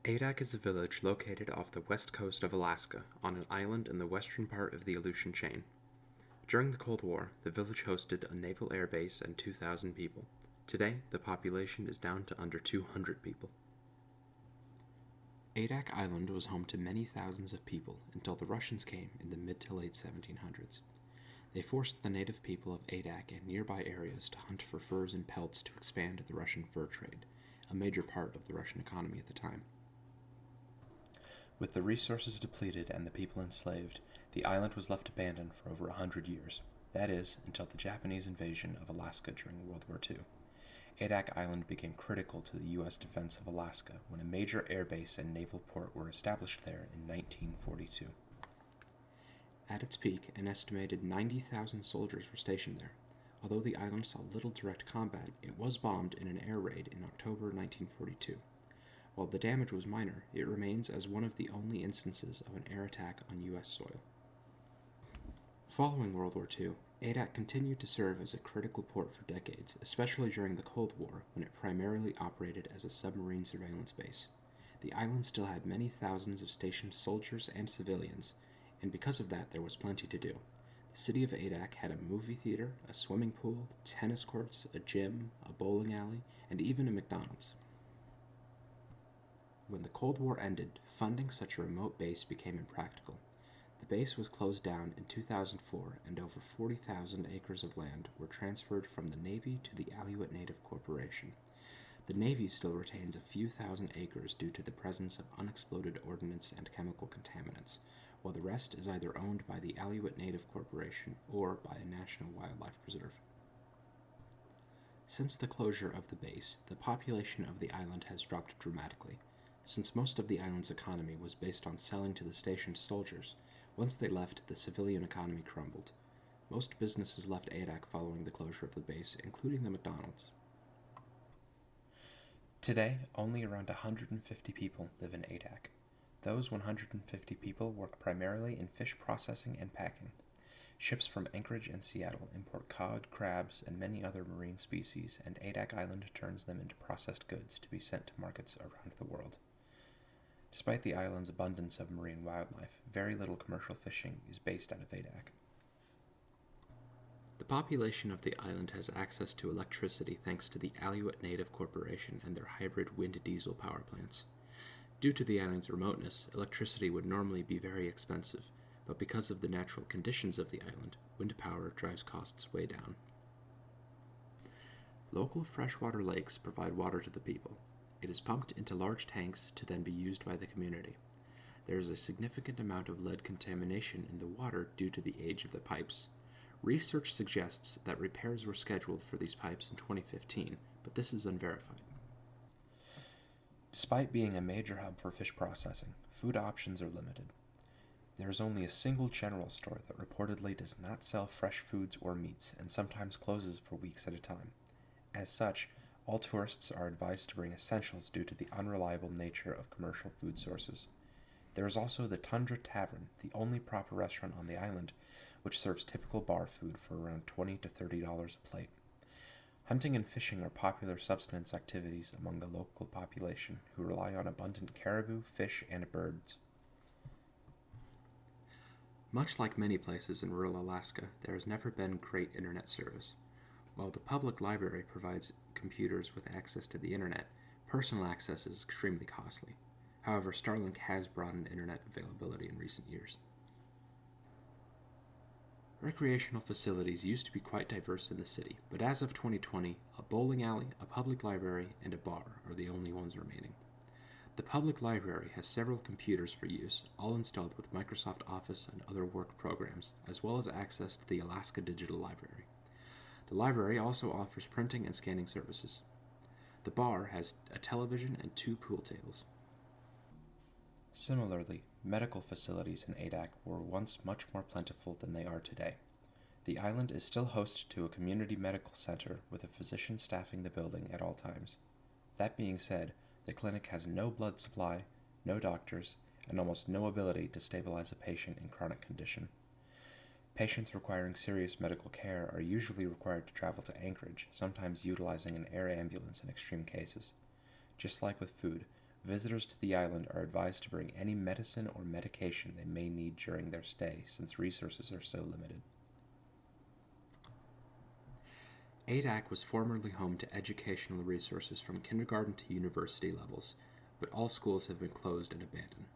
Adak is a village located off the west coast of Alaska, on an island in the western part of the Aleutian chain. During the Cold War, the village hosted a naval air base and 2,000 people. Today, the population is down to under 200 people. Adak Island was home to many thousands of people until the Russians came in the mid to late 1700s. They forced the native people of Adak and nearby areas to hunt for furs and pelts to expand the Russian fur trade, a major part of the Russian economy at the time. With the resources depleted and the people enslaved, the island was left abandoned for over 100 years. That is, until the Japanese invasion of Alaska during World War II. Adak Island became critical to the U.S. defense of Alaska when a major air base and naval port were established there in 1942. At its peak, an estimated 90,000 soldiers were stationed there. Although the island saw little direct combat, it was bombed in an air raid in October 1942. While the damage was minor, it remains as one of the only instances of an air attack on U.S. soil. Following World War II, Adak continued to serve as a critical port for decades, especially during the Cold War, when it primarily operated as a submarine surveillance base. The island still had many thousands of stationed soldiers and civilians, and because of that, there was plenty to do. The city of Adak had a movie theater, a swimming pool, tennis courts, a gym, a bowling alley, and even a McDonald's. When the Cold War ended, funding such a remote base became impractical. The base was closed down in 2004, and over 40,000 acres of land were transferred from the Navy to the Alaksa Native Corporation. The Navy still retains a few thousand acres due to the presence of unexploded ordnance and chemical contaminants, while the rest is either owned by the Alaksa Native Corporation or by a national wildlife preserve. Since the closure of the base, the population of the island has dropped dramatically. Since most of the island's economy was based on selling to the stationed soldiers, once they left, the civilian economy crumbled. Most businesses left Adak following the closure of the base, including the McDonald's. Today, only around 150 people live in Adak. Those 150 people work primarily in fish processing and packing. Ships from Anchorage and Seattle import cod, crabs, and many other marine species, and Adak Island turns them into processed goods to be sent to markets around the world. Despite the island's abundance of marine wildlife, very little commercial fishing is based out of Adak. The population of the island has access to electricity thanks to the Alaksa Native Corporation and their hybrid wind-diesel power plants. Due to the island's remoteness, electricity would normally be very expensive, but because of the natural conditions of the island, wind power drives costs way down. Local freshwater lakes provide water to the people. It is pumped into large tanks to then be used by the community. There is a significant amount of lead contamination in the water due to the age of the pipes. Research suggests that repairs were scheduled for these pipes in 2015, but this is unverified. Despite being a major hub for fish processing, food options are limited. There is only a single general store that reportedly does not sell fresh foods or meats and sometimes closes for weeks at a time. As such, all tourists are advised to bring essentials due to the unreliable nature of commercial food sources. There is also the Tundra Tavern, the only proper restaurant on the island, which serves typical bar food for around $20 to $30 a plate. Hunting and fishing are popular subsistence activities among the local population, who rely on abundant caribou, fish, and birds. Much like many places in rural Alaska, there has never been great internet service. While the public library provides computers with access to the internet, personal access is extremely costly. However, Starlink has broadened internet availability in recent years. Recreational facilities used to be quite diverse in the city, but as of 2020, a bowling alley, a public library, and a bar are the only ones remaining. The public library has several computers for use, all installed with Microsoft Office and other work programs, as well as access to the Alaska Digital Library. The library also offers printing and scanning services. The bar has a television and 2 pool tables. Similarly, medical facilities in Adak were once much more plentiful than they are today. The island is still host to a community medical center with a physician staffing the building at all times. That being said, the clinic has no blood supply, no doctors, and almost no ability to stabilize a patient in chronic condition. Patients requiring serious medical care are usually required to travel to Anchorage, sometimes utilizing an air ambulance in extreme cases. Just like with food, Visitors to the island are advised to bring any medicine or medication they may need during their stay, since resources are so limited. Adak was formerly home to educational resources from kindergarten to university levels, but all schools have been closed and abandoned.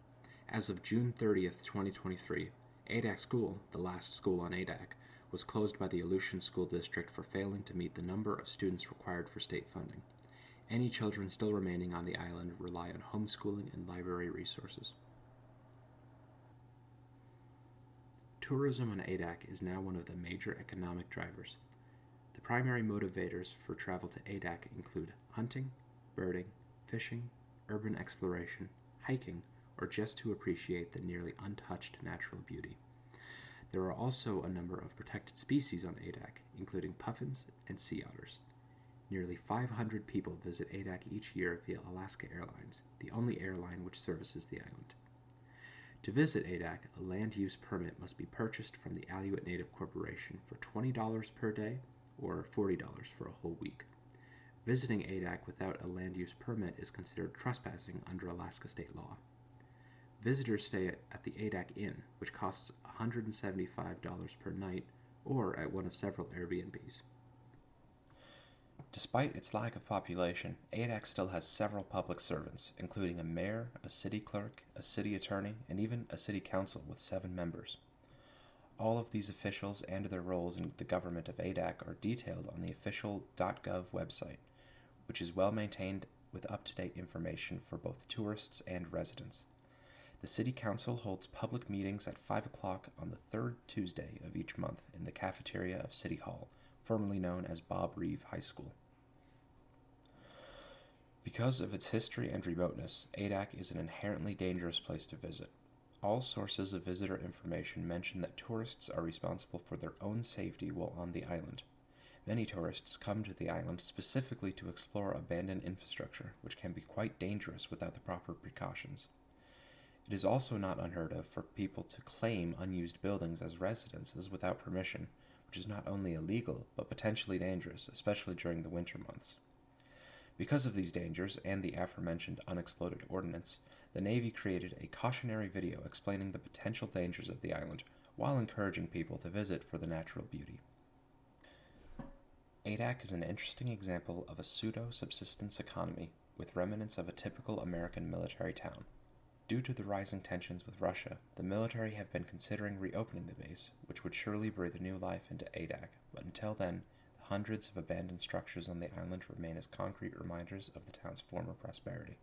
As of June 30th, 2023, Adak School, the last school on Adak, was closed by the Aleutian School District for failing to meet the number of students required for state funding. Any children still remaining on the island rely on homeschooling and library resources. Tourism on Adak is now one of the major economic drivers. The primary motivators for travel to Adak include hunting, birding, fishing, urban exploration, hiking, or just to appreciate the nearly untouched natural beauty. There are also a number of protected species on Adak, including puffins and sea otters. Nearly 500 people visit Adak each year via Alaska Airlines, the only airline which services the island. To visit Adak, a land use permit must be purchased from the Aleut Native Corporation for $20 per day or $40 for a whole week. Visiting Adak without a land use permit is considered trespassing under Alaska state law. Visitors stay at the Adak Inn, which costs $175 per night, or at one of several Airbnbs. Despite its lack of population, Adak still has several public servants, including a mayor, a city clerk, a city attorney, and even a city council with 7 members. All of these officials and their roles in the government of Adak are detailed on the official .gov website, which is well maintained with up-to-date information for both tourists and residents. The City Council holds public meetings at 5 o'clock on the third Tuesday of each month in the cafeteria of City Hall, formerly known as Bob Reeve High School. Because of its history and remoteness, Adak is an inherently dangerous place to visit. All sources of visitor information mention that tourists are responsible for their own safety while on the island. Many tourists come to the island specifically to explore abandoned infrastructure, which can be quite dangerous without the proper precautions. It is also not unheard of for people to claim unused buildings as residences without permission, which is not only illegal, but potentially dangerous, especially during the winter months. Because of these dangers and the aforementioned unexploded ordnance, the Navy created a cautionary video explaining the potential dangers of the island, while encouraging people to visit for the natural beauty. Adak is an interesting example of a pseudo-subsistence economy, with remnants of a typical American military town. Due to the rising tensions with Russia, the military have been considering reopening the base, which would surely breathe new life into Adak, but until then, the hundreds of abandoned structures on the island remain as concrete reminders of the town's former prosperity.